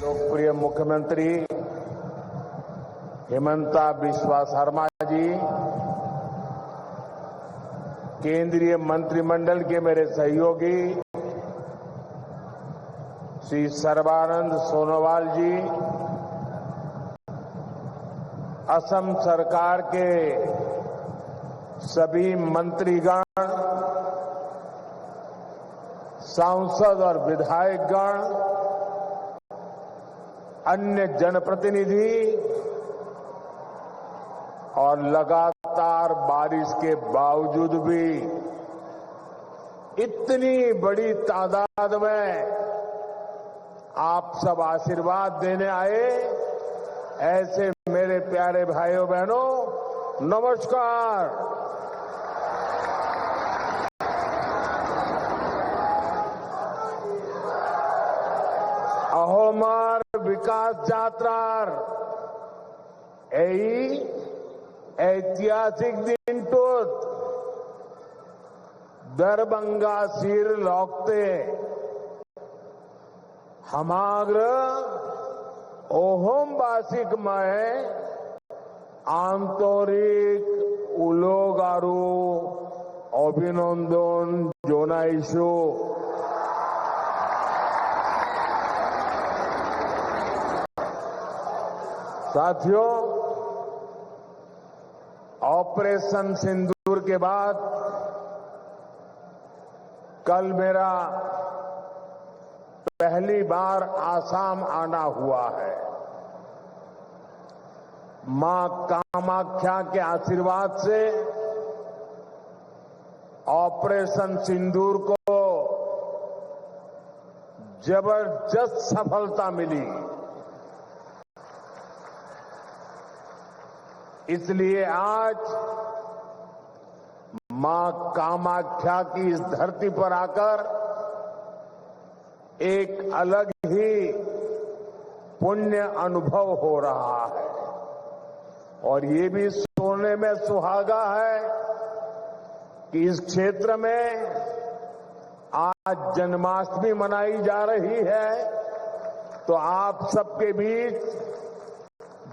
लोकप्रिय मुख्यमंत्री हिमंता बिस्वा शर्मा जी, केंद्रीय मंत्रिमंडल के मेरे सहयोगी श्री सर्बानंद सोनोवाल जी, असम सरकार के सभी मंत्रीगण, सांसद और विधायकगण, अन्य जनप्रतिनिधि और लगातार बारिश के बावजूद भी इतनी बड़ी तादाद में आप सब आशीर्वाद देने आए, ऐसे मेरे प्यारे भाइयों बहनों, नमस्कार। अहोमार विकास यात्रार এই ऐतिहासिक दिनटोत दरभंगा सिर लौकते हमाग्र ओहोमवासिक में आंतरिक उलोगारू अभिनंदन जोनाइशो। साथियों, ऑपरेशन सिंदूर के बाद कल मेरा पहली बार आसाम आना हुआ है। मां कामाख्या के आशीर्वाद से ऑपरेशन सिंदूर को जबरदस्त सफलता मिली। इसलिए आज मां कामाख्या की इस धरती पर आकर एक अलग ही पुण्य अनुभव हो रहा है और ये भी सोचने में सुहागा है कि इस क्षेत्र में आज जन्माष्टमी मनाई जा रही है, तो आप सबके बीच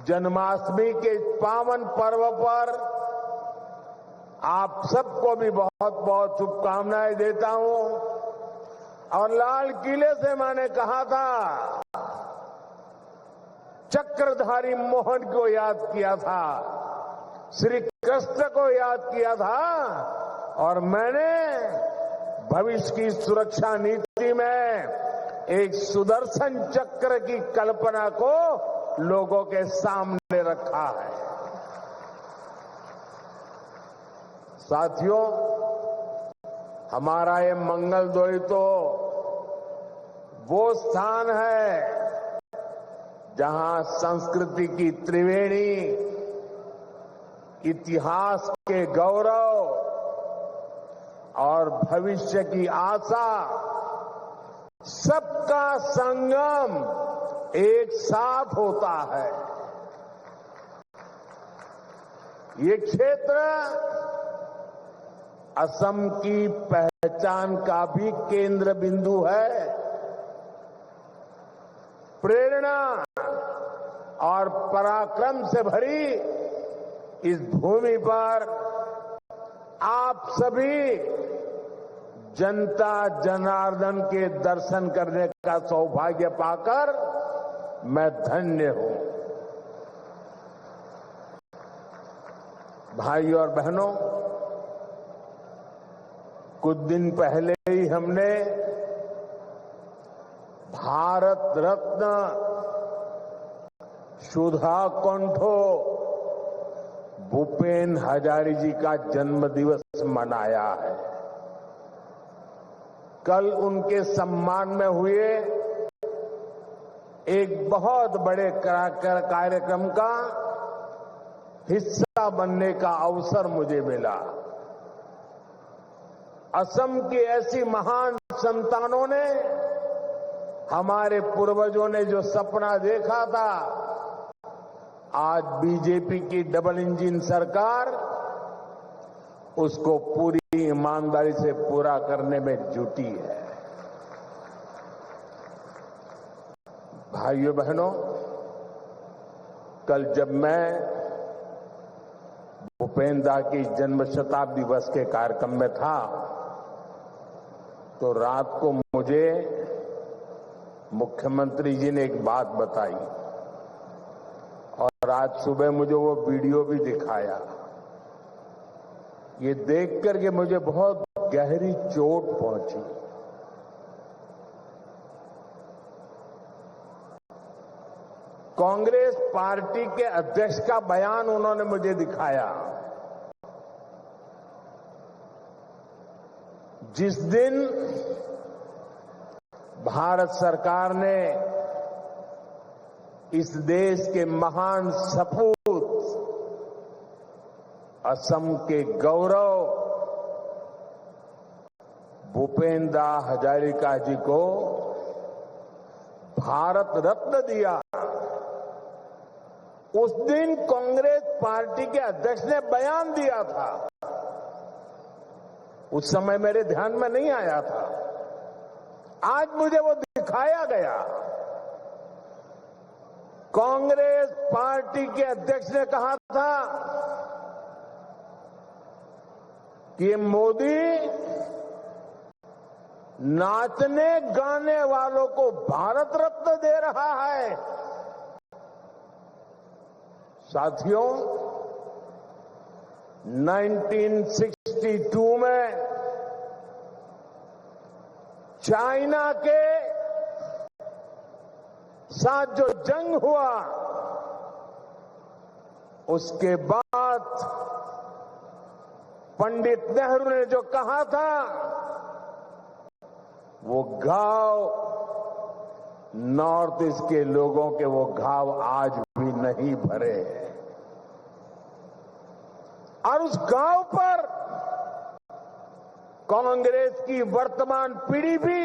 जन्माष्टमी के पावन पर्व पर आप सबको भी बहुत बहुत शुभकामनाएं देता हूं। और लाल किले से मैंने कहा था, चक्रधारी मोहन को याद किया था, श्री कृष्ण को याद किया था और मैंने भविष्य की सुरक्षा नीति में एक सुदर्शन चक्र की कल्पना को लोगों के सामने रखा है। साथियों, हमारा ये मंगलदोई तो वो स्थान है जहां संस्कृति की त्रिवेणी, इतिहास के गौरव और भविष्य की आशा, सबका संगम एक साथ होता है। ये क्षेत्र असम की पहचान का भी केंद्र बिंदु है। प्रेरणा और पराक्रम से भरी इस भूमि पर आप सभी जनता जनार्दन के दर्शन करने का सौभाग्य पाकर मैं धन्य हूं। भाइयों और बहनों, कुछ दिन पहले ही हमने भारत रत्न सुधा कंठो भूपेन हजारी जी का जन्म दिवस मनाया है। कल उनके सम्मान में हुए एक बहुत बड़े कार्यक्रम का हिस्सा बनने का अवसर मुझे मिला। असम की ऐसी महान संतानों ने, हमारे पूर्वजों ने जो सपना देखा था, आज बीजेपी की डबल इंजन सरकार उसको पूरी ईमानदारी से पूरा करने में जुटी है। भाइयों बहनों, कल जब मैं भूपेन्द्र दा की जन्म शताब्दी वर्ष के कार्यक्रम में था तो रात को मुझे मुख्यमंत्री जी ने एक बात बताई और आज सुबह मुझे वो वीडियो भी दिखाया। ये देख करके मुझे बहुत गहरी चोट पहुंची। कांग्रेस पार्टी के अध्यक्ष का बयान उन्होंने मुझे दिखाया। जिस दिन भारत सरकार ने इस देश के महान सपूत असम के गौरव भूपेन्द्र दा हजारिका जी को भारत रत्न दिया, उस दिन कांग्रेस पार्टी के अध्यक्ष ने बयान दिया था। उस समय मेरे ध्यान में नहीं आया था, आज मुझे वो दिखाया गया। कांग्रेस पार्टी के अध्यक्ष ने कहा था कि मोदी नाचने गाने वालों को भारत रत्न दे रहा है। साथियों, 1962 में चाइना के साथ जो जंग हुआ, उसके बाद पंडित नेहरू ने जो कहा था, वो घाव नॉर्थ ईस्ट के लोगों के वो घाव आज भी नहीं भरे हैं और उस घाव पर कांग्रेस की वर्तमान पीढ़ी भी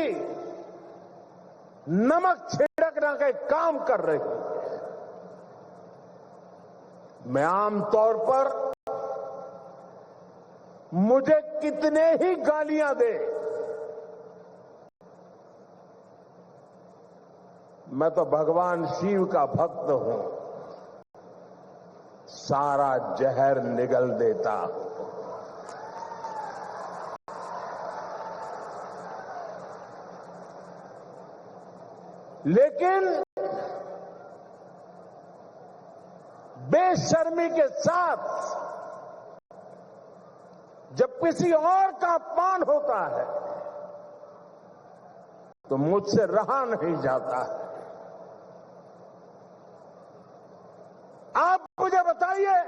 नमक छिड़कने का काम कर रही है। मैं आमतौर पर मुझे कितने ही गालियां दे, मैं तो भगवान शिव का भक्त हूं, सारा जहर निगल देता हूं। लेकिन बेशर्मी के साथ जब किसी और का अपमान होता है तो मुझसे रहा नहीं जाता है। आप मुझे बताइए,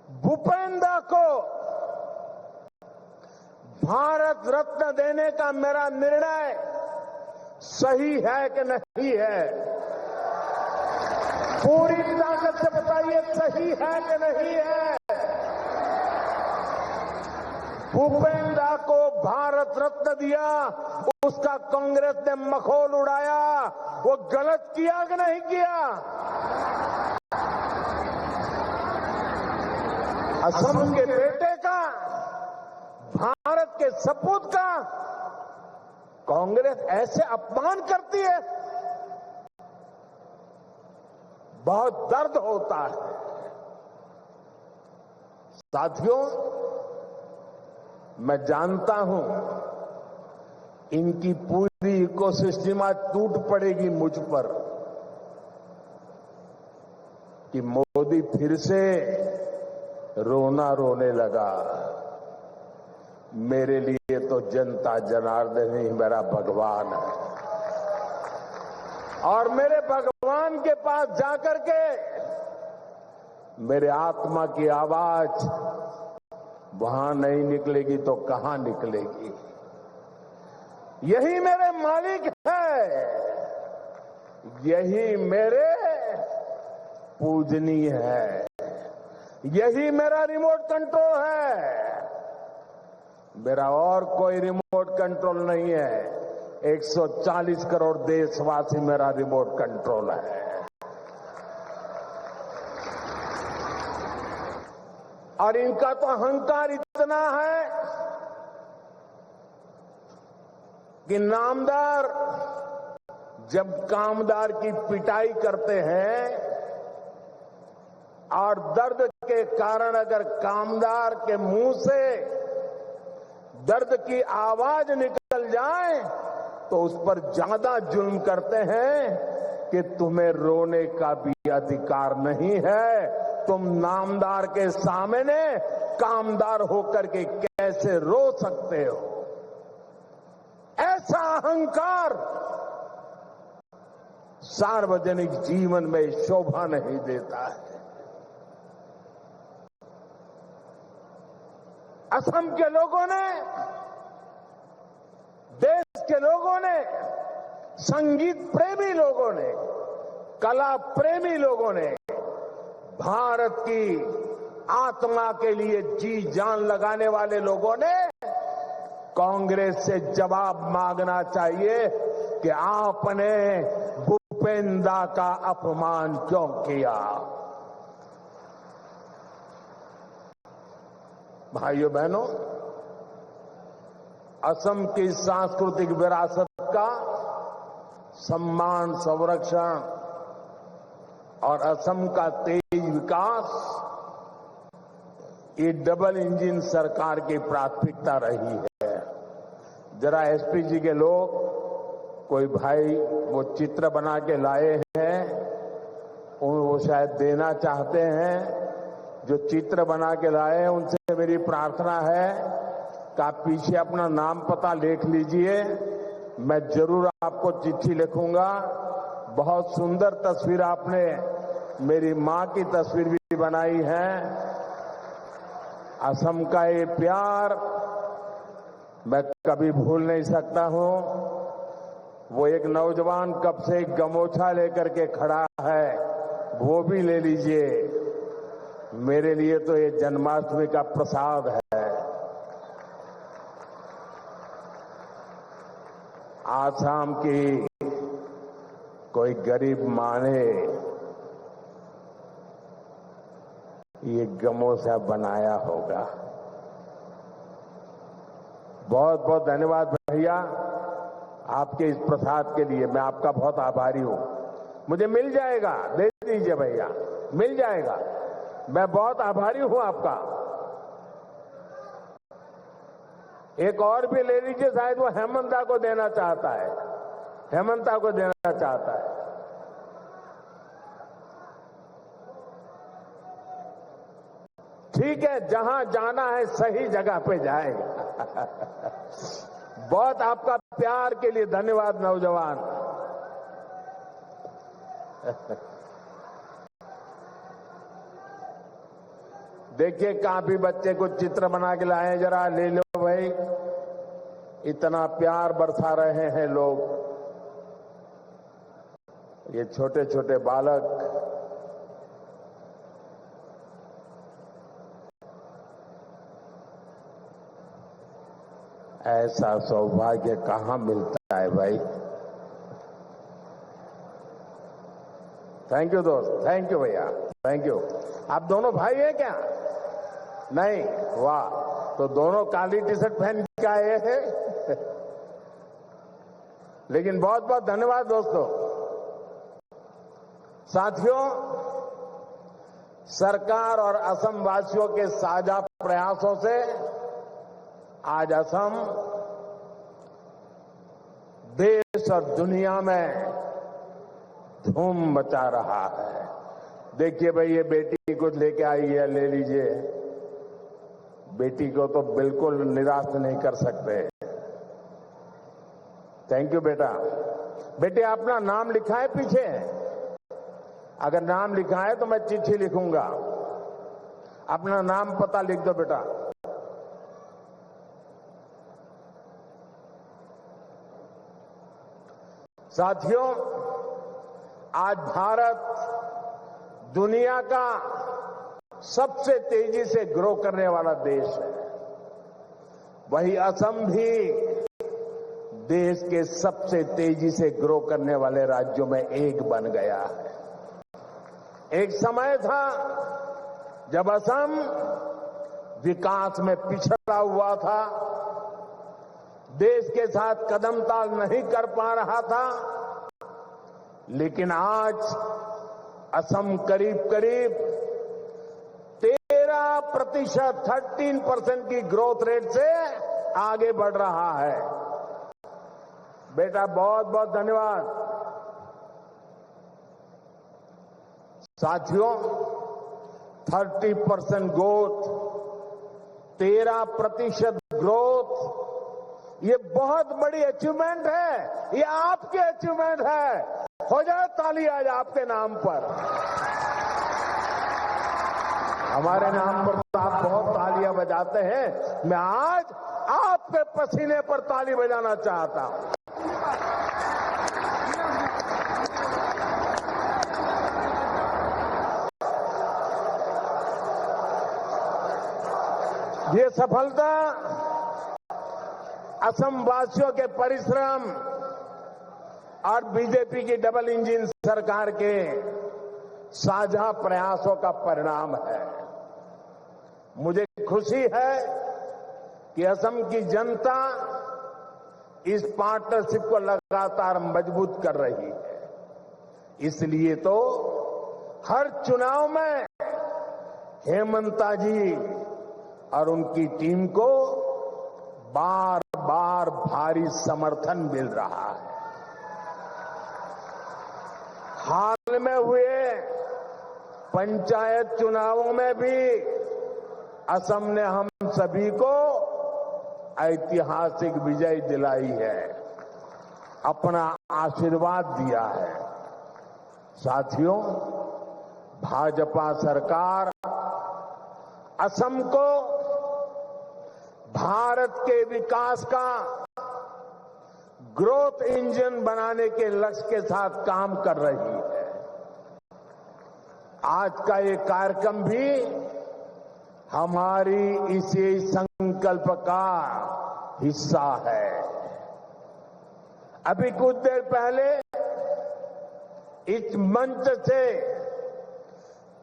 भूपेन्द्र दा को भारत रत्न देने का मेरा निर्णय सही है कि नहीं है? पूरी ताकत से बताइए, सही है कि नहीं है? भूपेन्द्र दा को भारत रत्न दिया, उसका कांग्रेस ने मखौल उड़ाया, वो गलत किया कि नहीं किया? असम के बेटे का, भारत के सपूत का कांग्रेस ऐसे अपमान करती है, बहुत दर्द होता है। साथियों, मैं जानता हूं इनकी पूरी इकोसिस्टम आज टूट पड़ेगी मुझ पर कि मोदी फिर से रोना रोने लगा। मेरे लिए तो जनता जनार्दन ही मेरा भगवान है और मेरे भगवान के पास जाकर के मेरे आत्मा की आवाज वहां नहीं निकलेगी तो कहां निकलेगी? यही मेरे मालिक है, यही मेरे पूजनीय है, यही मेरा रिमोट कंट्रोल है। मेरा और कोई रिमोट कंट्रोल नहीं है। 140 करोड़ देशवासी मेरा रिमोट कंट्रोल है। और इनका तो अहंकार इतना है कि नामदार जब कामदार की पिटाई करते हैं और दर्द के कारण अगर कामदार के मुंह से दर्द की आवाज निकल जाए तो उस पर ज्यादा जुल्म करते हैं कि तुम्हें रोने का भी अधिकार नहीं है, तुम नामदार के सामने कामदार होकर के कैसे रो सकते हो। ऐसा अहंकार सार्वजनिक जीवन में शोभा नहीं देता है। असम के लोगों ने, देश के लोगों ने, संगीत प्रेमी लोगों ने, कला प्रेमी लोगों ने, भारत की आत्मा के लिए जी जान लगाने वाले लोगों ने कांग्रेस से जवाब मांगना चाहिए कि आपने भूपेंद्र का अपमान क्यों किया। भाइयों बहनों, असम की सांस्कृतिक विरासत का सम्मान, संरक्षण और असम का तेज विकास, ये डबल इंजन सरकार की प्राथमिकता रही है। जरा एसपी जी के लोग, कोई भाई वो चित्र बना के लाए हैं, वो शायद देना चाहते हैं। जो चित्र बना के लाए हैं उनसे मेरी प्रार्थना है कि आप पीछे अपना नाम पता लिख लीजिए, मैं जरूर आपको चिट्ठी लिखूंगा। बहुत सुंदर तस्वीर आपने मेरी मां की तस्वीर भी बनाई है। असम का ये प्यार मैं कभी भूल नहीं सकता हूं। वो एक नौजवान कब से एक गमोछा लेकर के खड़ा है, वो भी ले लीजिए। मेरे लिए तो ये जन्माष्टमी का प्रसाद है। आसाम की कोई गरीब मां ने ये गमोछा बनाया होगा। बहुत बहुत धन्यवाद भैया आपके इस प्रसाद के लिए, मैं आपका बहुत आभारी हूं। मुझे मिल जाएगा, दे दीजिए भैया, मिल जाएगा। मैं बहुत आभारी हूं आपका। एक और भी ले लीजिए, शायद वो हेमंता को देना चाहता है, हेमंता को देना चाहता है। ठीक है, जहां जाना है सही जगह पे जाएगा। बहुत आपका प्यार के लिए धन्यवाद नौजवान। देखिए, काफी बच्चे कुछ चित्र बना के लाए, जरा ले लो भाई। इतना प्यार बरसा रहे हैं लोग। ये छोटे छोटे बालक ऐसा सौभाग्य कहां मिलता है भाई। थैंक यू दोस्त, थैंक यू भैया, थैंक यू। आप दोनों भाई हैं क्या? नहीं? वाह, तो दोनों काली टी शर्ट पहन के आए हैं। लेकिन बहुत बहुत धन्यवाद दोस्तों। साथियों, सरकार और असम वासियों के साझा प्रयासों से आज असम देश और दुनिया में धूम मचा रहा है। देखिए भाई, ये बेटी कुछ लेके आई है, ले लीजिए। बेटी को तो बिल्कुल निराश नहीं कर सकते। थैंक यू बेटा। बेटे, अपना नाम लिखा है पीछे? अगर नाम लिखा है तो मैं चिट्ठी लिखूंगा। अपना नाम पता लिख दो बेटा। साथियों, आज भारत दुनिया का सबसे तेजी से ग्रो करने वाला देश है। वही असम भी देश के सबसे तेजी से ग्रो करने वाले राज्यों में एक बन गया है। एक समय था जब असम विकास में पिछड़ा हुआ था, देश के साथ कदम ताल नहीं कर पा रहा था। लेकिन आज असम करीब करीब 13% की ग्रोथ रेट से आगे बढ़ रहा है। बेटा बहुत बहुत धन्यवाद। साथियों, 30% ग्रोथ, 13% ग्रोथ, ये बहुत बड़ी अचीवमेंट है। ये आपकी अचीवमेंट है। हो जाए ताली आज आपके नाम पर। हमारे नाम पर तो आप बहुत तालियां बजाते हैं। मैं आज आपके पसीने पर ताली बजाना चाहता हूं। ये सफलता असम वासियों के परिश्रम और बीजेपी की डबल इंजन सरकार के साझा प्रयासों का परिणाम है। मुझे खुशी है कि असम की जनता इस पार्टनरशिप को लगातार मजबूत कर रही है। इसलिए तो हर चुनाव में हेमंता जी और उनकी टीम को बार बार भारी समर्थन मिल रहा है। हाल में हुए पंचायत चुनावों में भी असम ने हम सभी को ऐतिहासिक विजय दिलाई है, अपना आशीर्वाद दिया है। साथियों, भाजपा सरकार असम को भारत के विकास का ग्रोथ इंजन बनाने के लक्ष्य के साथ काम कर रही है। आज का ये कार्यक्रम भी हमारी इसी संकल्प का हिस्सा है। अभी कुछ देर पहले इस मंच से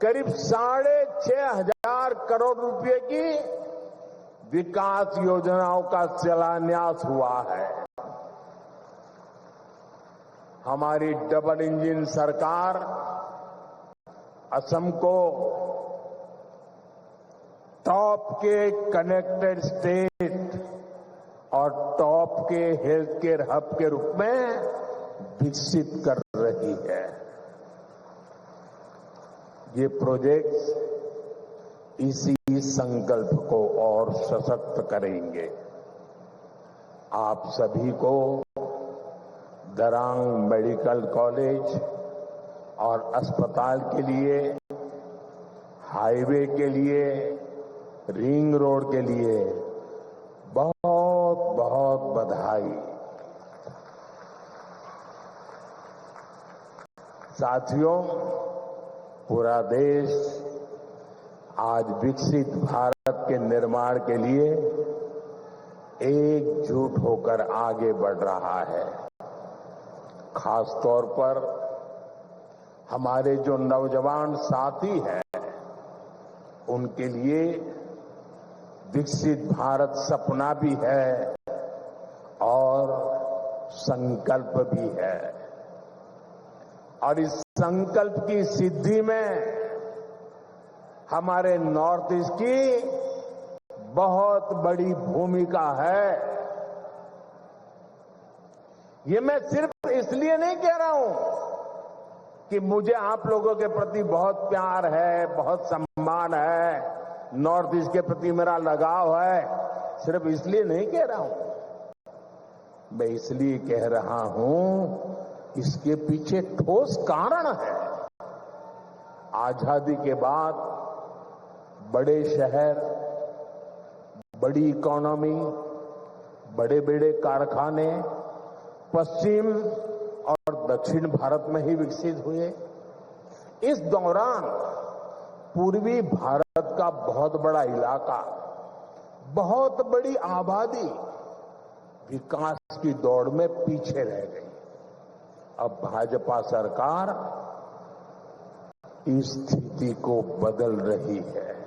करीब 6,500 करोड़ रुपए की विकास योजनाओं का शिलान्यास हुआ है। हमारी डबल इंजन सरकार असम को टॉप के कनेक्टेड स्टेट और टॉप के हेल्थ केयर हब के रूप में विकसित कर रही है। ये प्रोजेक्ट्स इसी संकल्प को और सशक्त करेंगे। आप सभी को दरांग मेडिकल कॉलेज और अस्पताल के लिए, हाईवे के लिए, रिंग रोड के लिए बहुत बहुत बधाई। साथियों, पूरा देश आज विकसित भारत के निर्माण के लिए एकजुट होकर आगे बढ़ रहा है। खास तौर पर हमारे जो नौजवान साथी हैं, उनके लिए विकसित भारत सपना भी है और संकल्प भी है। और इस संकल्प की सिद्धि में हमारे नॉर्थ ईस्ट की बहुत बड़ी भूमिका है। ये मैं सिर्फ इसलिए नहीं कह रहा हूं कि मुझे आप लोगों के प्रति बहुत प्यार है, बहुत सम्मान है, नॉर्थ ईस्ट के प्रति मेरा लगाव है। सिर्फ इसलिए नहीं कह रहा हूं, मैं इसलिए कह रहा हूं, इसके पीछे ठोस कारण है। आजादी के बाद बड़े शहर, बड़ी इकोनॉमी, बड़े बड़े कारखाने पश्चिम और दक्षिण भारत में ही विकसित हुए। इस दौरान पूर्वी भारत का बहुत बड़ा इलाका, बहुत बड़ी आबादी विकास की दौड़ में पीछे रह गई। अब भाजपा सरकार इस स्थिति को बदल रही है।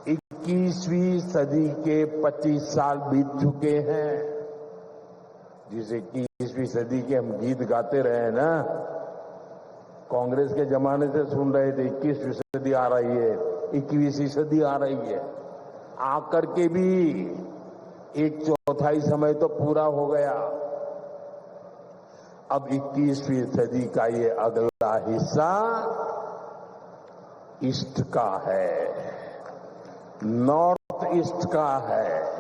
21वीं सदी के 25 साल बीत चुके हैं। जिसे 21वीं सदी के हम गीत गाते रहे ना, कांग्रेस के जमाने से सुन रहे थे 21वीं सदी आ रही है, 21वीं सदी आ रही है, आकर के भी 1/4 समय तो पूरा हो गया। अब 21वीं सदी का ये अगला हिस्सा ईस्ट का है, नॉर्थ ईस्ट का है।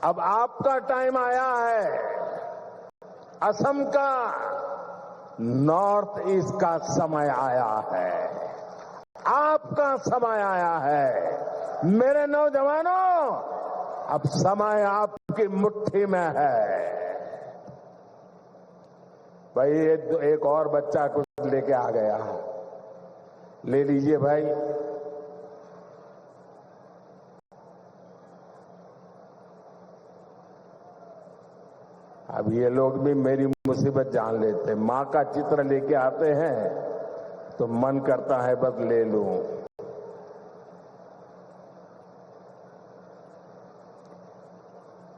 अब आपका टाइम आया है, असम का, नॉर्थ ईस्ट का समय आया है, आपका समय आया है। मेरे नौजवानों, अब समय आपकी मुट्ठी में है। भाई एक और बच्चा कुछ लेके आ गया, ले लीजिए भाई। अब ये लोग भी मेरी मुसीबत जान लेते हैं। मां का चित्र लेके आते हैं तो मन करता है बस ले लूं।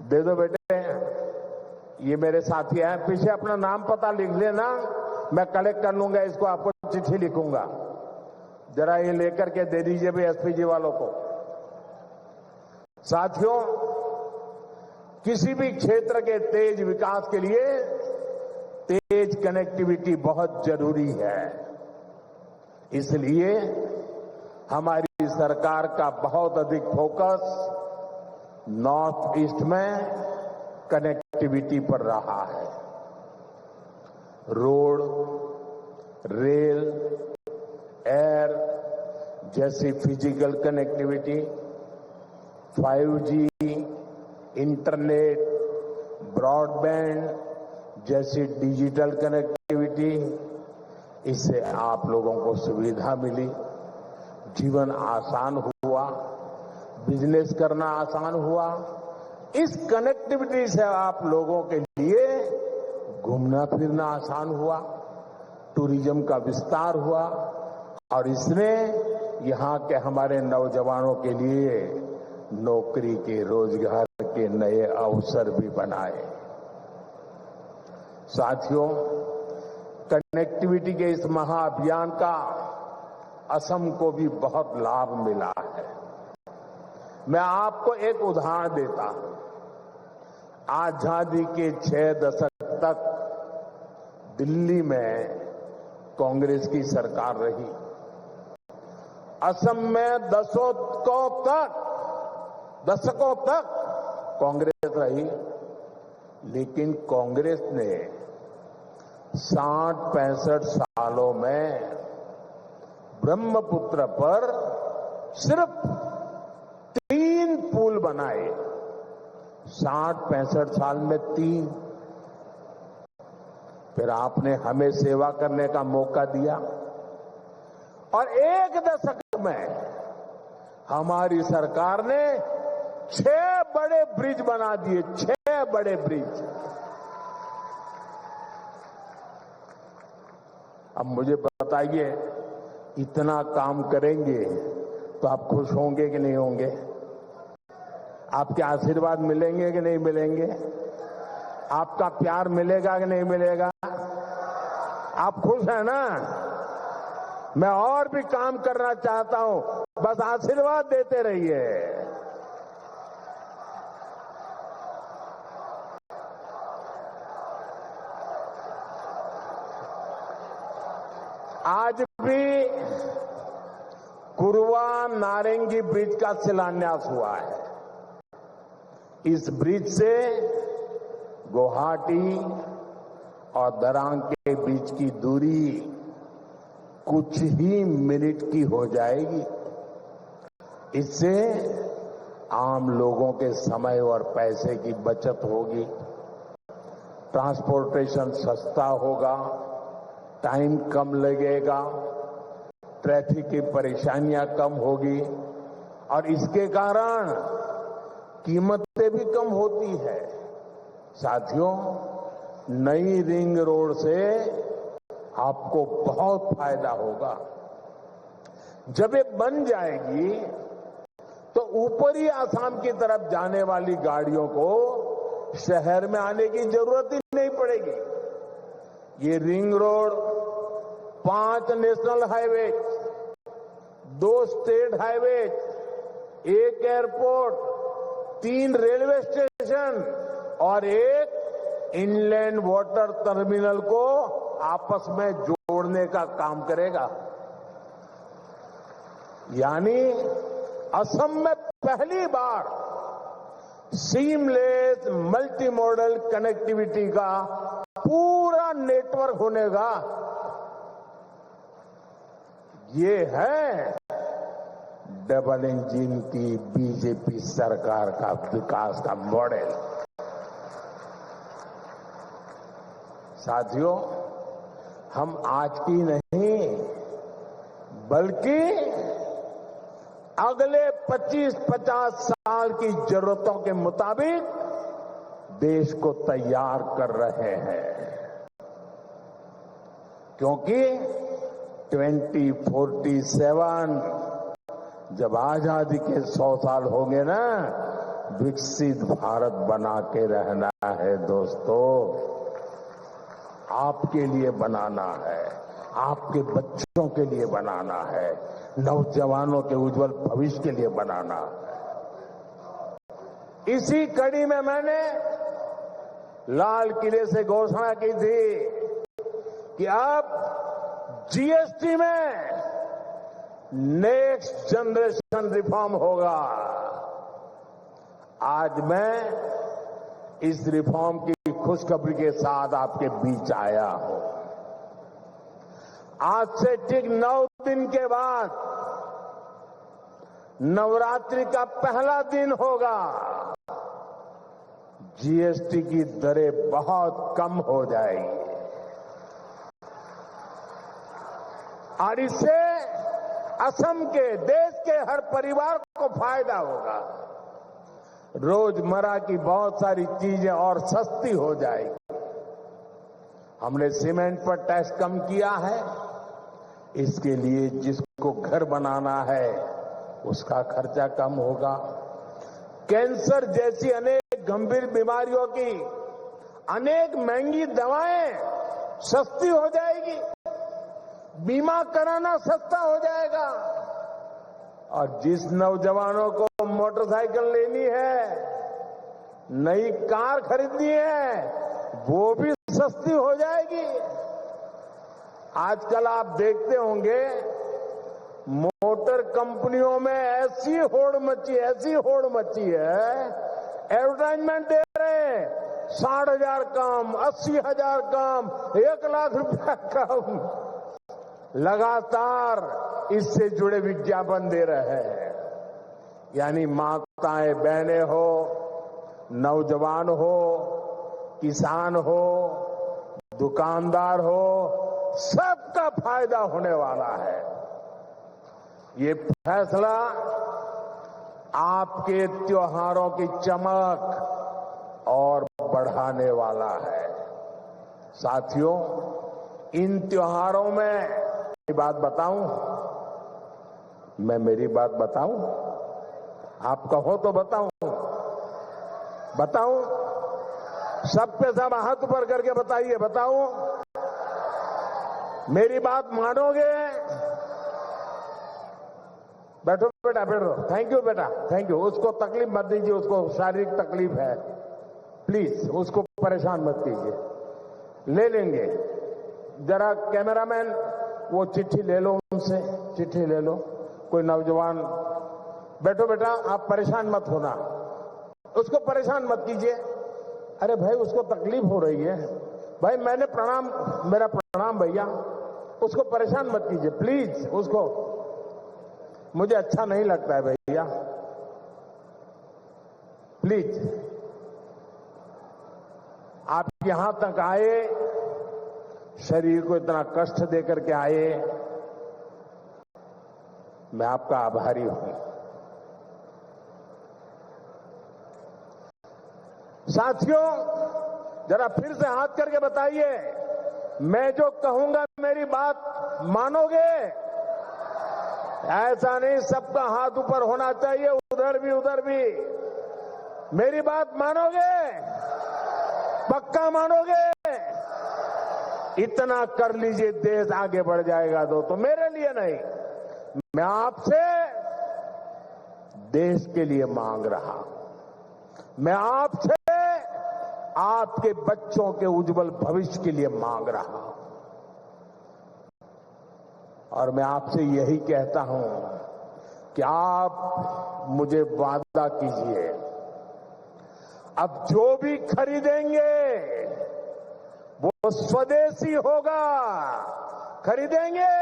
दे दो बेटे, ये मेरे साथी हैं, पीछे अपना नाम पता लिख लेना, मैं कलेक्ट कर लूंगा इसको, आपको चिट्ठी लिखूंगा। जरा ये लेकर के दे दीजिए भी एसपी जी वालों को। साथियों, किसी भी क्षेत्र के तेज विकास के लिए तेज कनेक्टिविटी बहुत जरूरी है। इसलिए हमारी सरकार का बहुत अधिक फोकस नॉर्थ ईस्ट में कनेक्टिविटी पर रहा है। रोड, रेल, एयर जैसी physical connectivity, 5G, internet, broadband जैसी डिजिटल कनेक्टिविटी, इससे आप लोगों को सुविधा मिली, जीवन आसान हुआ, बिजनेस करना आसान हुआ। इस कनेक्टिविटी से आप लोगों के लिए घूमना फिरना आसान हुआ, टूरिज्म का विस्तार हुआ और इसने यहां के हमारे नौजवानों के लिए नौकरी के, रोजगार के नए अवसर भी बनाए। साथियों, कनेक्टिविटी के इस महाअभियान का असम को भी बहुत लाभ मिला है। मैं आपको एक उदाहरण देता हूं। आजादी के 6 दशक तक दिल्ली में कांग्रेस की सरकार रही। असम में दशकों तक कांग्रेस रही, लेकिन कांग्रेस ने 60-65 सालों में ब्रह्मपुत्र पर सिर्फ 3 पुल बनाए। 60-65 साल में 3। फिर आपने हमें सेवा करने का मौका दिया और 1 दशक में हमारी सरकार ने 6 बड़े ब्रिज बना दिए। 6 बड़े ब्रिज। अब मुझे बताइए, इतना काम करेंगे तो आप खुश होंगे कि नहीं होंगे? आपके आशीर्वाद मिलेंगे कि नहीं मिलेंगे? आपका प्यार मिलेगा कि नहीं मिलेगा? आप खुश हैं ना? मैं और भी काम करना चाहता हूं, बस आशीर्वाद देते रहिए। आज भी कुरवा नारंगी ब्रिज का शिलान्यास हुआ है। इस ब्रिज से गुवाहाटी और दरांग के बीच की दूरी कुछ ही मिनट की हो जाएगी। इससे आम लोगों के समय और पैसे की बचत होगी, ट्रांसपोर्टेशन सस्ता होगा, टाइम कम लगेगा, ट्रैफिक की परेशानियां कम होगी और इसके कारण कीमतें भी कम होती है। साथियों, नई रिंग रोड से आपको बहुत फायदा होगा। जब ये बन जाएगी तो ऊपरी आसाम की तरफ जाने वाली गाड़ियों को शहर में आने की जरूरत ही नहीं पड़ेगी। ये ring road, 5 national highway, 2 state highway, 1 airport, 3 railway station और 1 इनलैंड वाटर टर्मिनल को आपस में जोड़ने का काम करेगा। यानी असम में पहली बार सीमलेस मल्टी मॉडल कनेक्टिविटी का पूरा नेटवर्क होने का ये है डबल इंजन की बीजेपी सरकार का विकास का मॉडल। साथियों, हम आज की नहीं बल्कि अगले 25-50 साल की जरूरतों के मुताबिक देश को तैयार कर रहे हैं, क्योंकि 2047 जब आजादी के 100 साल होंगे ना, विकसित भारत बना के रहना है दोस्तों। आपके लिए बनाना है, आपके बच्चों के लिए बनाना है, नौजवानों के उज्जवल भविष्य के लिए बनाना है। इसी कड़ी में मैंने लाल किले से घोषणा की थी कि अब जीएसटी में नेक्स्ट जनरेशन रिफॉर्म होगा। आज मैं इस रिफॉर्म की खुशखबरी के साथ आपके बीच आया हूं। आज से ठीक 9 दिन के बाद नवरात्रि का पहला दिन होगा। जीएसटी की दरें बहुत कम हो जाएगी और इससे असम के, देश के हर परिवार को फायदा होगा। रोजमर्रा की बहुत सारी चीजें और सस्ती हो जाएगी। हमने सीमेंट पर टैक्स कम किया है, इसके लिए जिसको घर बनाना है उसका खर्चा कम होगा। कैंसर जैसी अनेक गंभीर बीमारियों की अनेक महंगी दवाएं सस्ती हो जाएगी, बीमा कराना सस्ता हो जाएगा और जिस नौजवानों को मोटरसाइकिल लेनी है, नई कार खरीदनी है, वो भी सस्ती हो जाएगी। आजकल आप देखते होंगे मोटर कंपनियों में ऐसी होड़ मची है, एडवर्टाइजमेंट दे रहे हैं 60,000 कम, 80,000 कम, 1 लाख रुपया कम, लगातार इससे जुड़े विज्ञापन दे रहे हैं। यानी माताएं बहनें हो, नौजवान हो, किसान हो, दुकानदार हो, सबका फायदा होने वाला है। ये फैसला आपके त्योहारों की चमक और बढ़ाने वाला है। साथियों, इन त्योहारों में बात बताऊं, मैं मेरी बात बताऊं, आप कहो तो बताऊं, सब पे सब हाथ ऊपर करके बताइए, बताऊं, मेरी बात मानोगे? बैठो बेटा, बैठो। थैंक यू बेटा, थैंक यू। उसको तकलीफ मत दीजिए, उसको शारीरिक तकलीफ है, प्लीज उसको परेशान मत कीजिए। ले लेंगे। जरा कैमरामैन वो चिट्ठी ले लो, उनसे चिट्ठी ले लो। कोई नौजवान, बैठो बेटा, आप परेशान मत होना, उसको परेशान मत कीजिए। अरे भाई, उसको तकलीफ हो रही है भाई, मैंने प्रणाम, मेरा प्रणाम भैया, उसको परेशान मत कीजिए प्लीज। उसको, मुझे अच्छा नहीं लगता है भैया, प्लीज। आप यहां तक आए, शरीर को इतना कष्ट देकर के आए, मैं आपका आभारी हूं। साथियों, जरा फिर से हाथ करके बताइए, मैं जो कहूंगा मेरी बात मानोगे? ऐसा नहीं, सबका हाथ ऊपर होना चाहिए, उधर भी, उधर भी। मेरी बात मानोगे? पक्का मानोगे? इतना कर लीजिए, देश आगे बढ़ जाएगा। तो मेरे लिए नहीं, मैं आपसे देश के लिए मांग रहा हूं। मैं आपसे आपके बच्चों के उज्जवल भविष्य के लिए मांग रहा हूं। और मैं आपसे यही कहता हूं कि आप मुझे वादा कीजिए, अब जो भी खरीदेंगे वो स्वदेशी होगा। खरीदेंगे,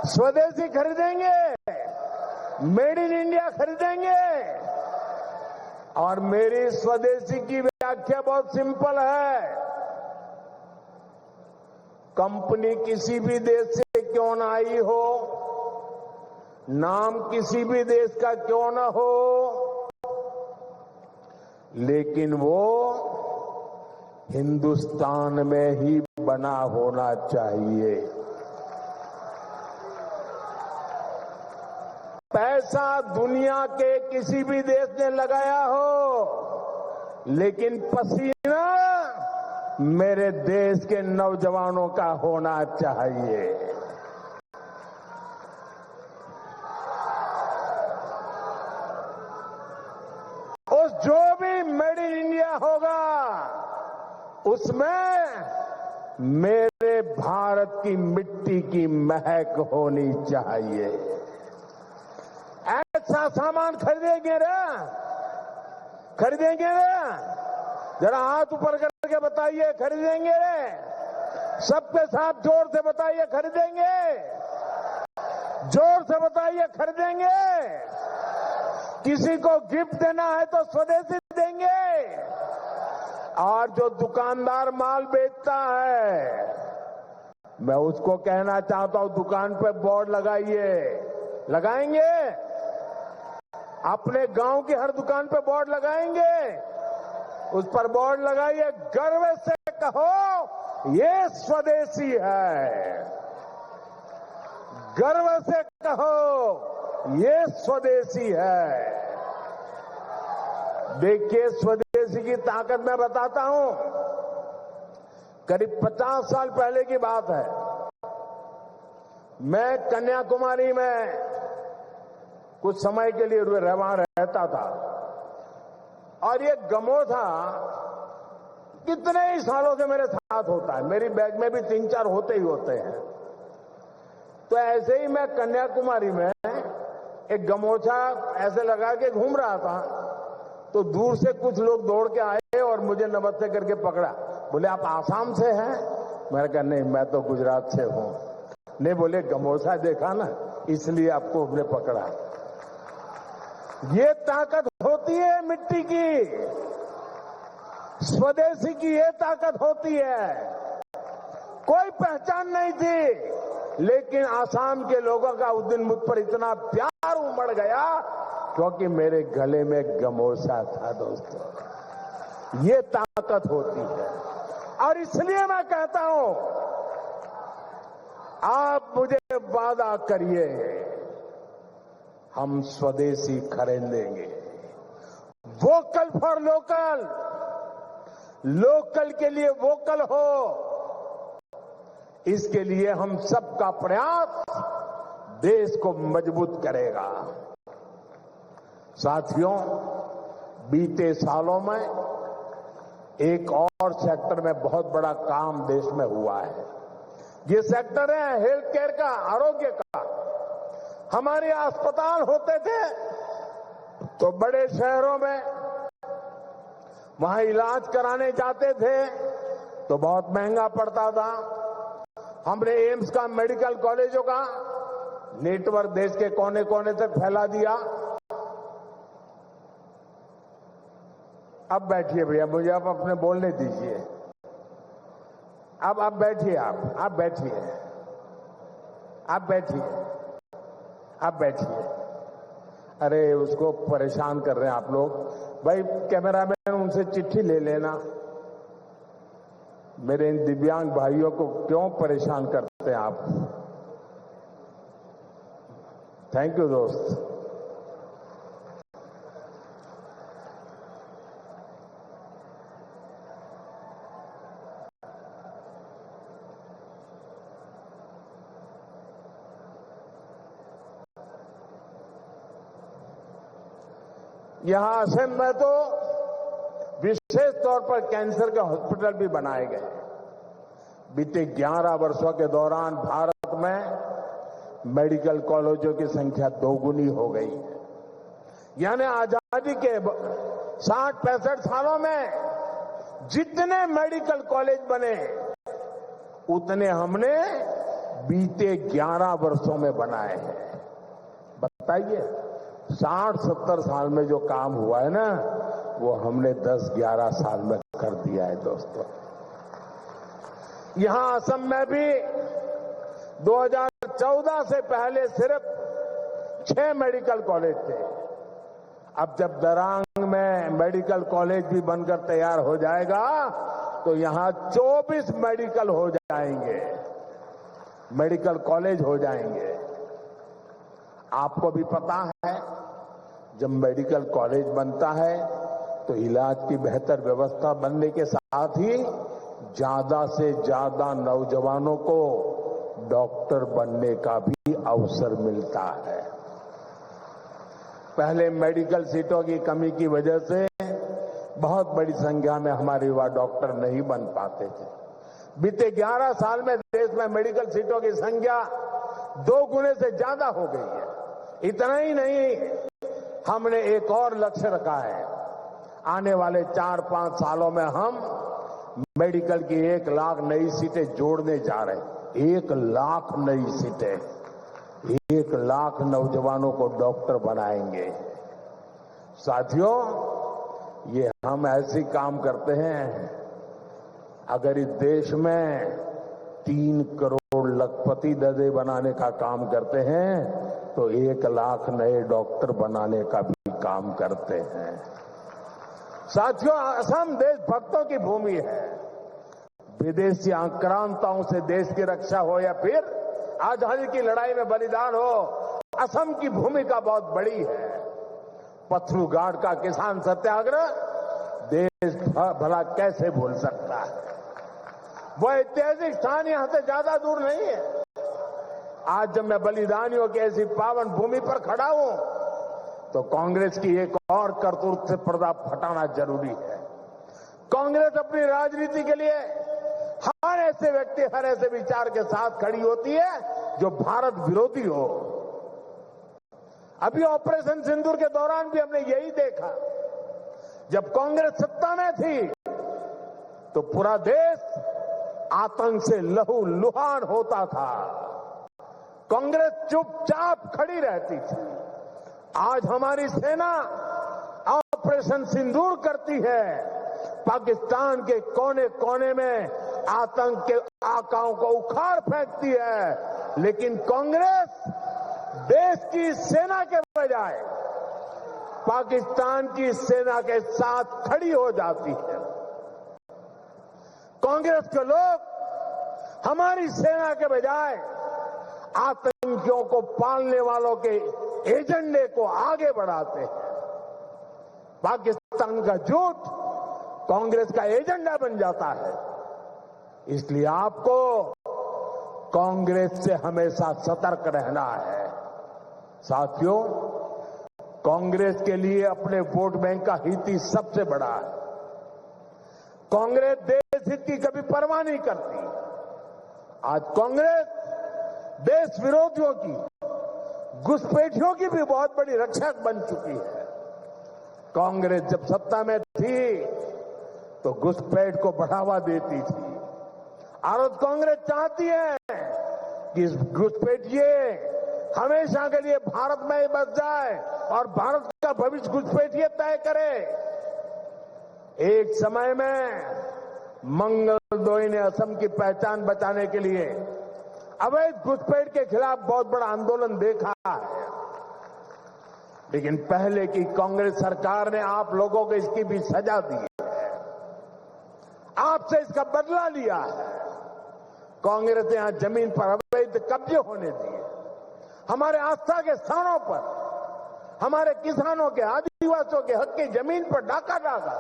स्वदेशी खरीदेंगे, मेड इन इंडिया खरीदेंगे। और मेरी स्वदेशी की व्याख्या बहुत सिंपल है। कंपनी किसी भी देश से क्यों ना आई हो, नाम किसी भी देश का क्यों ना हो, लेकिन वो हिंदुस्तान में ही बना होना चाहिए। पैसा दुनिया के किसी भी देश ने लगाया हो, लेकिन पसीना मेरे देश के नौजवानों का होना चाहिए। उस जो भी मेड इन इंडिया होगा उसमें मेरे भारत की मिट्टी की महक होनी चाहिए। ऐसा सामान खरीदेंगे ना, खरीदेंगे ना? जरा हाथ ऊपर करके बताइए, खरीदेंगे? सबके साथ जोर से बताइए, खरीदेंगे? जोर से बताइए, खरीदेंगे? किसी को गिफ्ट देना है तो स्वदेशी देंगे। और जो दुकानदार माल बेचता है, मैं उसको कहना चाहता हूं, दुकान पे बोर्ड लगाइए। लगाएंगे? अपने गांव की हर दुकान पे बोर्ड लगाएंगे। उस पर बोर्ड लगाइए, गर्व से कहो ये स्वदेशी है। गर्व से कहो ये स्वदेशी है। देखिए, स्वदेशी की ताकत मैं बताता हूं। करीब 50 साल पहले की बात है। मैं कन्याकुमारी में कुछ समय के लिए वहां रहता था, और ये गमोथा कितने ही सालों से मेरे साथ होता है। मेरी बैग में भी 3-4 होते ही होते हैं। तो ऐसे ही मैं कन्याकुमारी में एक गमोछा ऐसे लगा के घूम रहा था, तो दूर से कुछ लोग दौड़ के आए और मुझे नमस्ते करके पकड़ा। बोले, आप आसाम से हैं? मैंने कहा, नहीं, मैं तो गुजरात से हूं। नहीं, बोले, गमोछा देखा ना, इसलिए आपको हमने पकड़ा। ये ताकत होती है मिट्टी की, स्वदेशी की ये ताकत होती है। कोई पहचान नहीं थी, लेकिन आसाम के लोगों का उस दिन मुझ पर इतना प्यार उमड़ गया क्योंकि मेरे गले में गमोछा था। दोस्तों, ये ताकत होती है। और इसलिए मैं कहता हूं, आप मुझे वादा करिए, हम स्वदेशी खरीदेंगे। वोकल फॉर लोकल, लोकल के लिए वोकल हो, इसके लिए हम सबका प्रयास देश को मजबूत करेगा। साथियों, बीते सालों में एक और सेक्टर में बहुत बड़ा काम देश में हुआ है। ये सेक्टर है हेल्थ केयर का, आरोग्य का। हमारे अस्पताल होते थे तो बड़े शहरों में, वहां इलाज कराने जाते थे तो बहुत महंगा पड़ता था। हमने एम्स का, मेडिकल कॉलेजों का नेटवर्क देश के कोने कोने तक फैला दिया। अब बैठिए भैया, मुझे आप अपने बोलने दीजिए। अब बैठिए, आप बैठिए, आप बैठिए, आप बैठिए। अरे, उसको परेशान कर रहे हैं आप लोग। भाई कैमरामैन, उनसे चिट्ठी ले लेना। मेरे इन दिव्यांग भाइयों को क्यों परेशान करते हैं आप? थैंक यू दोस्त। यहां असम में तो विशेष तौर पर कैंसर के हॉस्पिटल भी बनाए गए। बीते 11 वर्षों के दौरान भारत में मेडिकल कॉलेजों की संख्या दोगुनी हो गई है। यानी आजादी के 60-65 सालों में जितने मेडिकल कॉलेज बने उतने हमने बीते 11 वर्षों में बनाए हैं। बताइए 60-70 साल में जो काम हुआ है ना वो हमने 10-11 साल में कर दिया है दोस्तों। यहां असम में भी 2014 से पहले सिर्फ 6 मेडिकल कॉलेज थे। अब जब दरांग में मेडिकल कॉलेज भी बनकर तैयार हो जाएगा तो यहां 24 मेडिकल हो जाएंगे, मेडिकल कॉलेज हो जाएंगे। आपको भी पता है जब मेडिकल कॉलेज बनता है तो इलाज की बेहतर व्यवस्था बनने के साथ ही ज्यादा से ज्यादा नौजवानों को डॉक्टर बनने का भी अवसर मिलता है। पहले मेडिकल सीटों की कमी की वजह से बहुत बड़ी संख्या में हमारे युवा डॉक्टर नहीं बन पाते थे। बीते 11 साल में देश में मेडिकल सीटों की संख्या 2 गुने से ज्यादा हो गई है। इतना ही नहीं, हमने एक और लक्ष्य रखा है। आने वाले 4-5 सालों में हम मेडिकल की 1 लाख नई सीटें जोड़ने जा रहे हैं। 1 लाख नई सीटें, 1 लाख नौजवानों को डॉक्टर बनाएंगे। साथियों, ये हम ऐसे काम करते हैं, अगर इस देश में 3 करोड़ लखपति दर्जे बनाने का काम करते हैं तो 1 लाख नए डॉक्टर बनाने का भी काम करते हैं। साथियों, असम देशभक्तों की भूमि है। विदेशी आक्रांताओं से देश की रक्षा हो या फिर आजादी की लड़ाई में बलिदान हो, असम की भूमिका बहुत बड़ी है। पथरू घाट का किसान सत्याग्रह देश भला कैसे भूल सकता है। वो ऐतिहासिक स्थान यहां से ज्यादा दूर नहीं है। आज जब मैं बलिदानियों की ऐसी पावन भूमि पर खड़ा हूं तो कांग्रेस की एक और करतूत से पर्दा फटाना जरूरी है। कांग्रेस अपनी राजनीति के लिए हर ऐसे व्यक्ति, हर ऐसे विचार के साथ खड़ी होती है जो भारत विरोधी हो। अभी ऑपरेशन सिंदूर के दौरान भी हमने यही देखा। जब कांग्रेस सत्ता में थी तो पूरा देश आतंक से लहूलुहान होता था। कांग्रेस चुपचाप खड़ी रहती थी। आज हमारी सेना ऑपरेशन सिंदूर करती है, पाकिस्तान के कोने कोने में आतंक के आकाओं को उखाड़ फेंकती है, लेकिन कांग्रेस देश की सेना के बजाय पाकिस्तान की सेना के साथ खड़ी हो जाती है। कांग्रेस के लोग हमारी सेना के बजाय आतंकियों को पालने वालों के एजेंडे को आगे बढ़ाते हैं। पाकिस्तान का झूठ कांग्रेस का एजेंडा बन जाता है। इसलिए आपको कांग्रेस से हमेशा सतर्क रहना है। साथियों, कांग्रेस के लिए अपने वोट बैंक का हित ही सबसे बड़ा है। कांग्रेस देश हित की कभी परवाह नहीं करती। आज कांग्रेस देश विरोधियों की, घुसपैठियों की भी बहुत बड़ी रक्षक बन चुकी है। कांग्रेस जब सत्ता में थी तो घुसपैठ को बढ़ावा देती थी। और कांग्रेस चाहती है कि घुसपैठिए हमेशा के लिए भारत में ही बस जाए और भारत का भविष्य घुसपैठिए तय करे। एक समय में मंगलदोई ने असम की पहचान बचाने के लिए अवैध घुसपैठ के खिलाफ बहुत बड़ा आंदोलन देखा है, लेकिन पहले की कांग्रेस सरकार ने आप लोगों को इसकी भी सजा दी है, आपसे इसका बदला लिया है। कांग्रेस ने यहां जमीन पर अवैध कब्जे होने दिए, हमारे आस्था के स्थानों पर हमारे किसानों के, आदिवासियों के हक की जमीन पर डाका डाला।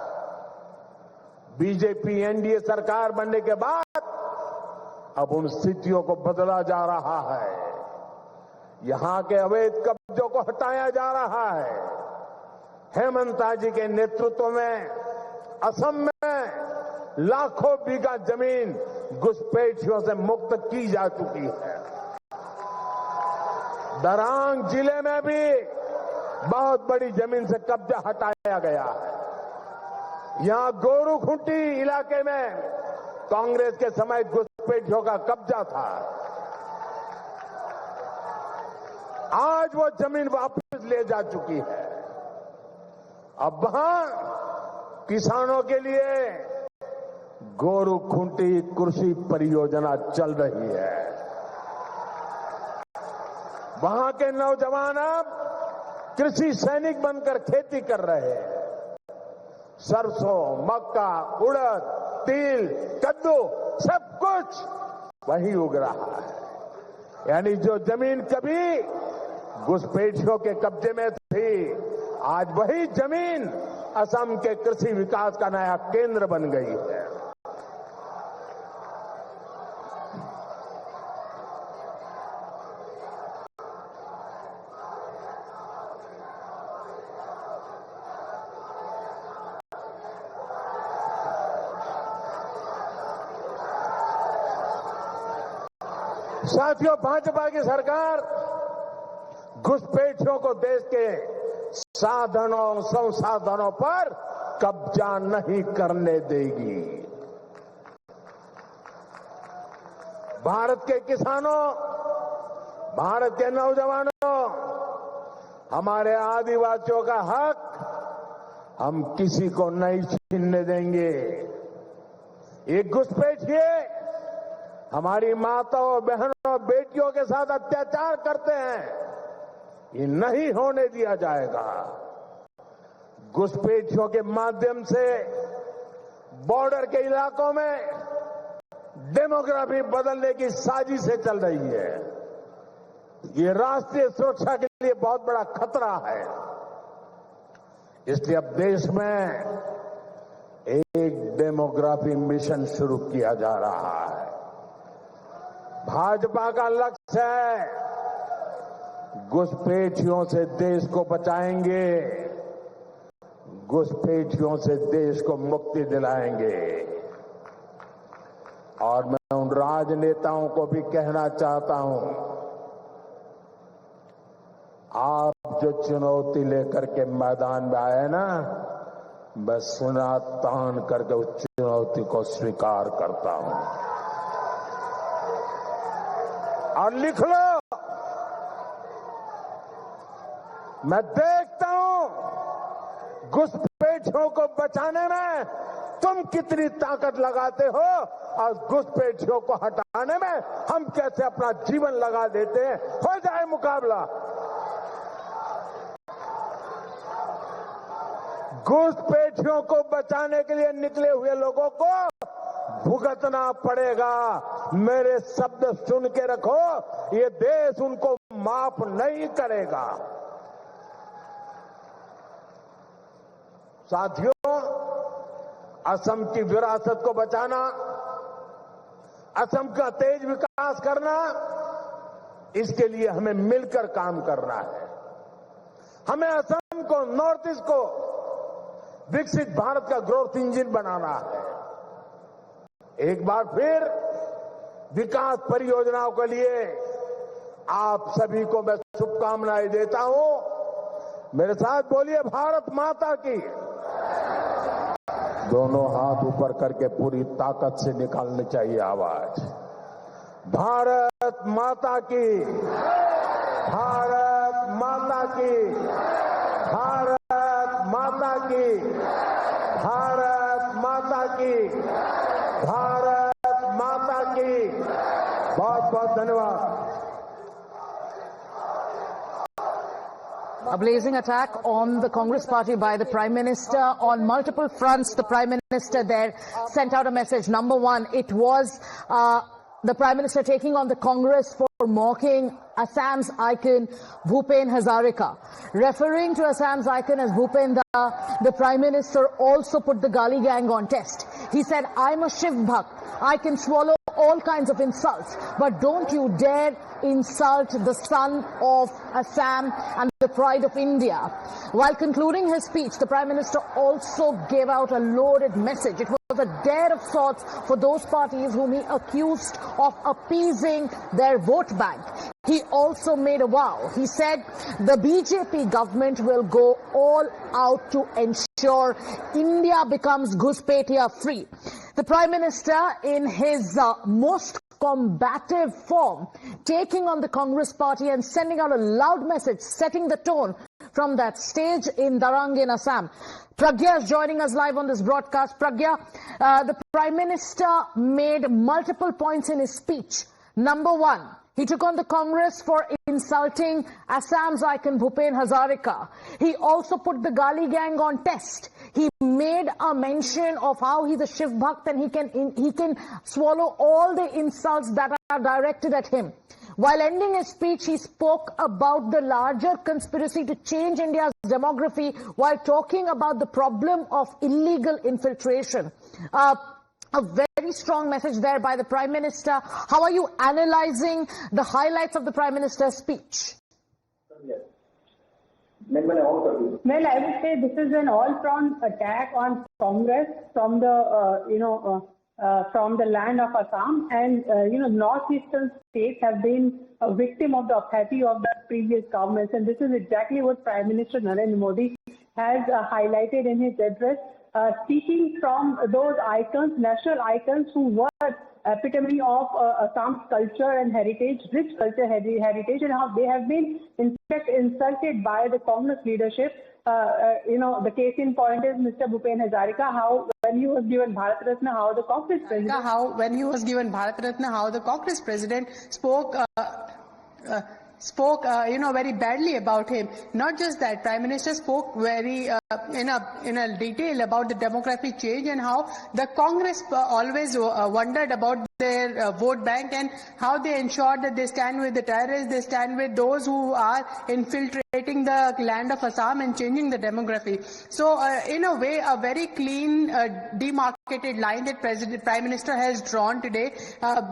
बीजेपी एनडीए सरकार बनने के बाद अब उन स्थितियों को बदला जा रहा है। यहां के अवैध कब्जों को हटाया जा रहा है। हेमंता जी के नेतृत्व में असम में लाखों बीघा जमीन घुसपैठियों से मुक्त की जा चुकी है। दरांग जिले में भी बहुत बड़ी जमीन से कब्जा हटाया गया है। यहां गोरूखुंटी इलाके में कांग्रेस के समय घुसपैठियों का कब्जा था। आज वो जमीन वापस ले जा चुकी है। अब वहां किसानों के लिए गोरूखुंटी कृषि परियोजना चल रही है। वहां के नौजवान अब कृषि सैनिक बनकर खेती कर रहे हैं। सरसों, मक्का, उड़द, तिल, कद्दू सब कुछ वहीं उग रहा है। यानी जो जमीन कभी घुसपैठियों के कब्जे में थी, आज वही जमीन असम के कृषि विकास का नया केंद्र बन गई है। साथियों, भाजपा की सरकार घुसपैठियों को देश के साधनों संसाधनों पर कब्जा नहीं करने देगी। भारत के किसानों, भारत के नौजवानों, हमारे आदिवासियों का हक हम किसी को नहीं छीनने देंगे। ये घुसपैठिए हमारी माताओं, बहनों, बेटियों के साथ अत्याचार करते हैं, ये नहीं होने दिया जाएगा। घुसपैठियों के माध्यम से बॉर्डर के इलाकों में डेमोग्राफी बदलने की साजिशें चल रही है। ये राष्ट्रीय सुरक्षा के लिए बहुत बड़ा खतरा है। इसलिए अब देश में एक डेमोग्राफी मिशन शुरू किया जा रहा है। भाजपा का लक्ष्य है घुसपैठियों से देश को बचाएंगे, घुसपैठियों से देश को मुक्ति दिलाएंगे। और मैं उन राजनेताओं को भी कहना चाहता हूं, आप जो चुनौती लेकर के मैदान में आए ना, मैं सुना तान करके उस चुनौती को स्वीकार करता हूं। और लिख लो, मैं देखता हूं घुसपैठियों को बचाने में तुम कितनी ताकत लगाते हो और घुसपैठियों को हटाने में हम कैसे अपना जीवन लगा देते हैं। हो जाए मुकाबला। घुसपैठियों को बचाने के लिए निकले हुए लोगों को भुगतना पड़ेगा। मेरे शब्द सुन के रखो, ये देश उनको माफ नहीं करेगा। साथियों, असम की विरासत को बचाना, असम का तेज विकास करना, इसके लिए हमें मिलकर काम करना है। हमें असम को, नॉर्थ ईस्ट को विकसित भारत का ग्रोथ इंजन बनाना है। एक बार फिर विकास परियोजनाओं के लिए आप सभी को मैं शुभकामनाएं देता हूं। मेरे साथ बोलिए, भारत माता की। दोनों हाथ ऊपर करके पूरी ताकत से निकालनी चाहिए आवाज। भारत माता की, भारत माता की, भारत माता की, भारत माता की, भारत माता की। बहुत बहुत धन्यवाद। A blazing attack on the Congress party by the Prime Minister on multiple fronts. The Prime Minister there sent out a message. Number one, it was the Prime Minister taking on the Congress for mocking Assam's icon Bhupen Hazarika. Referring to Assam's icon as Bhupen, the Prime Minister also put the Gali gang on test. He said, I'm a Shiv Bhakt. I can swallow all kinds of insults. But don't you dare insult the son of Assam and the pride of India. While concluding his speech, the Prime Minister also gave out a loaded message. It was a dare of sorts for those parties whom he accused of appeasing their vote bank. He also made a vow. He said the BJP government will go all out to ensure India becomes Ghuspetia free. The Prime Minister, in his most combative form, taking on the Congress party and sending out a loud message, setting the tone from that stage in Darang in Assam. Pragya is joining us live on this broadcast. Pragya, the Prime Minister made multiple points in his speech. Number one, he took on the Congress for insulting Assam's icon Bhupen Hazarika. He also put the Gali gang on test. He made a mention of how he's a Shiv Bhakt and he can swallow all the insults that are directed at him. While ending his speech, he spoke about the larger conspiracy to change India's demography while talking about the problem of illegal infiltration. A very strong message there by the Prime Minister. How are you analyzing the highlights of the Prime Minister's speech? Well, I would say this is an all-round attack on Congress from the, from the land of Assam, and northeastern states have been a victim of the apathy of the previous governments, and this is exactly what Prime Minister Narendra Modi has highlighted in his address. Speaking from those icons, national icons who were epitome of Assam's culture and heritage, rich culture heritage, and how they have been in fact insulted by the Congress leadership. The case in point is Mr. Bhupen Hazarika, how when he was given Bharat Ratna, how the Congress president spoke very badly about him. Not just that, Prime Minister spoke very in a detail about the demographic change and how the Congress always wondered about their vote bank and how they ensured that they stand with the terrorists, they stand with those who are infiltrating the land of Assam and changing the demography. So in a way, a very clean, demarcated line that Prime Minister has drawn today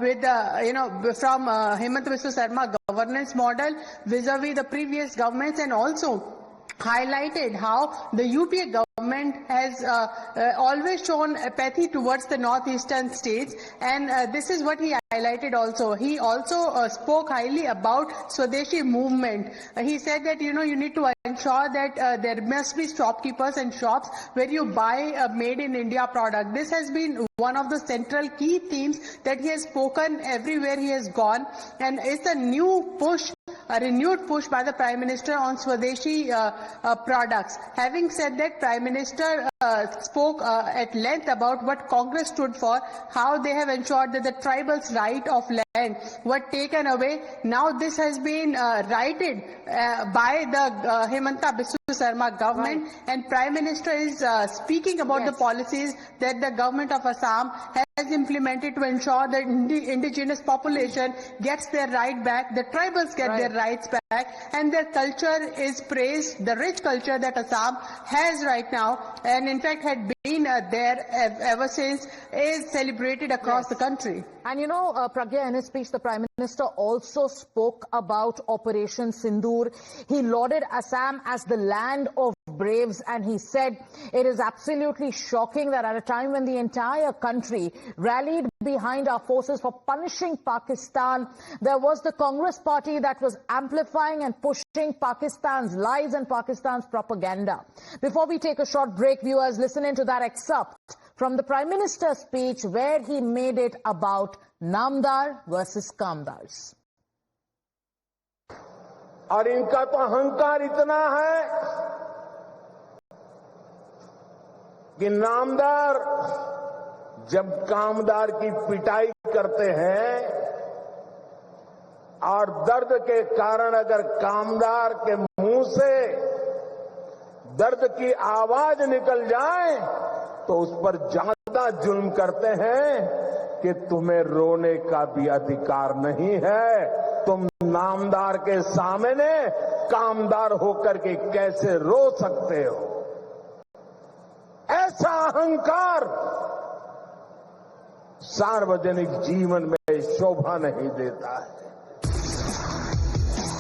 with from Himanta Biswa Sarma governance model vis-a-vis the previous governments, and also highlighted how the UPA government has always shown apathy towards the northeastern states, and this is what he highlighted also. He also spoke highly about Swadeshi movement. He said that, you need to ensure that there must be shopkeepers and shops where you buy a made in India product. This has been one of the central key themes that he has spoken everywhere he has gone, and it's a new push, a renewed push by the Prime Minister on Swadeshi products. Having said that, Prime Minister spoke at length about what Congress stood for, how they have ensured that the tribals' right of land were taken away. Now this has been righted by the Himanta Biswa Sarma government, and Prime Minister is speaking about the policies that the government of Assam has implemented to ensure that indigenous population gets their right back, the tribals get their rights back, and their culture is praised. The rich culture that Assam has right now, and in fact had been there ever since, is celebrated across the country. And Pragya, in his speech, the Prime Minister also spoke about Operation Sindoor. He lauded Assam as the land of braves, and he said it is absolutely shocking that at a time when the entire country rallied behind our forces for punishing Pakistan, there was the Congress party that was amplifying and pushing Pakistan's lies and Pakistan's propaganda. Before we take a short break, viewers, listen into that excerpt from the Prime Minister's speech where he made it about Namdar versus Kamdars. और इनका तो अहंकार इतना है कि नामदार जब कामदार की पिटाई करते हैं और दर्द के कारण अगर कामदार के मुंह से दर्द की आवाज निकल जाए तो उस पर ज्यादा जुल्म करते हैं कि तुम्हें रोने का भी अधिकार नहीं है। तुम नामदार के सामने कामदार होकर के कैसे रो सकते हो? ऐसा अहंकार सार्वजनिक जीवन में शोभा नहीं देता है।